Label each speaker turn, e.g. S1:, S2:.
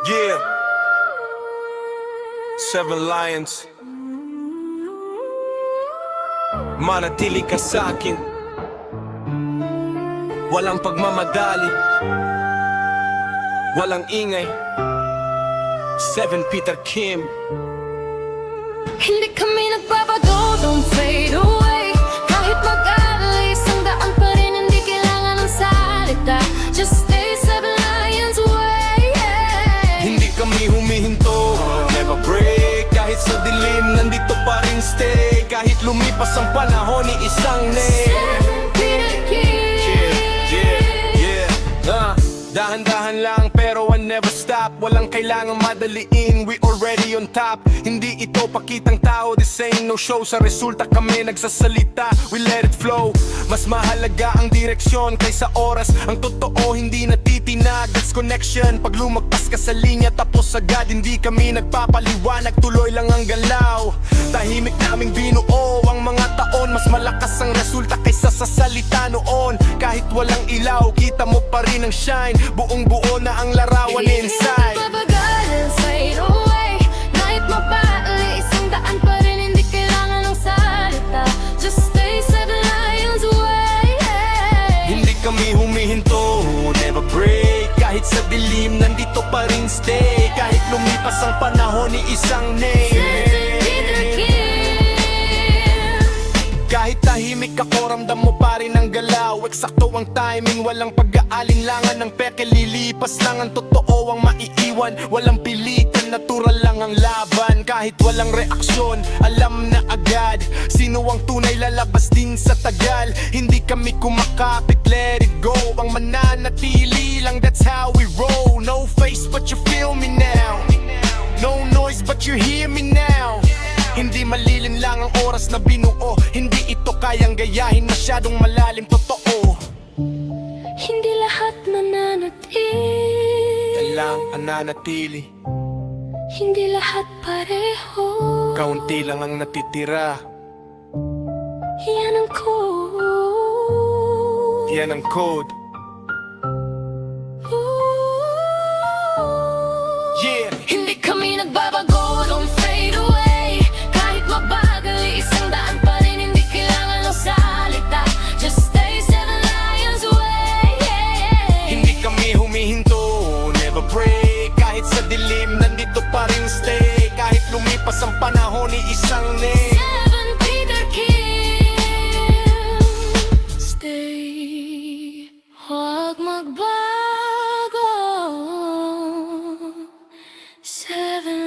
S1: Yeah, Seven Lions. Manatili ka sa'kin, walang pagmamadali, walang ingay. Seven Peter Kim.
S2: Hindi kami nagbabago, don't fade away. Kahit mag-alay, isang daan pa rin, hindi kailangan ng salita. Just stay Seven Lions way, yeah.
S1: Hindi kami humihinto, never break. Kahit sa dilim, nandito pa rin stay. Kahit lumipas ang panahon, ni isang name.
S2: Seven Peter Kim.
S1: Dahan-dahan lang pero I never stop. Walang kailangang madaliin, we already on top. Hindi ito pakitang tao, this ain't no show. Sa resulta kami nagsasalita, we let it flow. Mas mahalaga ang direksyon kaysa oras. Ang totoo hindi natitinag, that's connection. Pag lumagpas ka sa linya tapos agad, hindi kami nagpapaliwanag, tuloy lang ang galaw. Tahimik naming binuo ang mga taon. Mas malakas ang resulta kaysa sa salita noon. Kahit walang ilaw, kita mo pa rin ang shine. Buong buo na ang larawan inside.
S2: Babagalan, fade away. Kahit mabali, isang daan pa rin, hindi kailangan ng salita. Just stay Seven Lions way, yeah.
S1: Hindi kami humihinto, never break. Kahit sa dilim, nandito pa rin stay. Kahit lumipas ang panahon, ni isang name.
S2: Seven Peter Kim.
S1: Kahit tahimik ako, ramdam mo pa rin ang galaw. Eksakto ang timing, walang pag-aalinlangan ng peke. Lilipas lang ang totoo ang maiiwan. Walang pilitan, natural lang ang laban. Kahit walang reaksyon, alam na agad sino ang tunay, lalabas din sa tagal. Hindi kami kumakapit, let it go. Ang mananatili lang, that's how we roll. No face but you feel me now. No noise but you hear me now. Hindi malilin lang ang oras na binuo. Hindi ito kayang gayahin, masyadong malalim, totoo.
S2: Hindi lahat mananatili,
S1: Kailang nananatili,
S2: hindi lahat pareho.
S1: kaunti lang ang natitira.
S2: Yan ang code.
S1: Yan ang code. Yeah.
S2: Hindi kami nagbabago, don't fade away. Kahit mabagal, isang daan pa rin, hindi kailangan ng salita. Just stay Seven Lions way, yeah.
S1: Hindi kami humihinto, never break. Kahit sa dilim, nandito pa rin stay. Kahit lumipas ang panahon, ni isang name.
S2: Seven Peter Kim. Stay, huwag magbago. Seven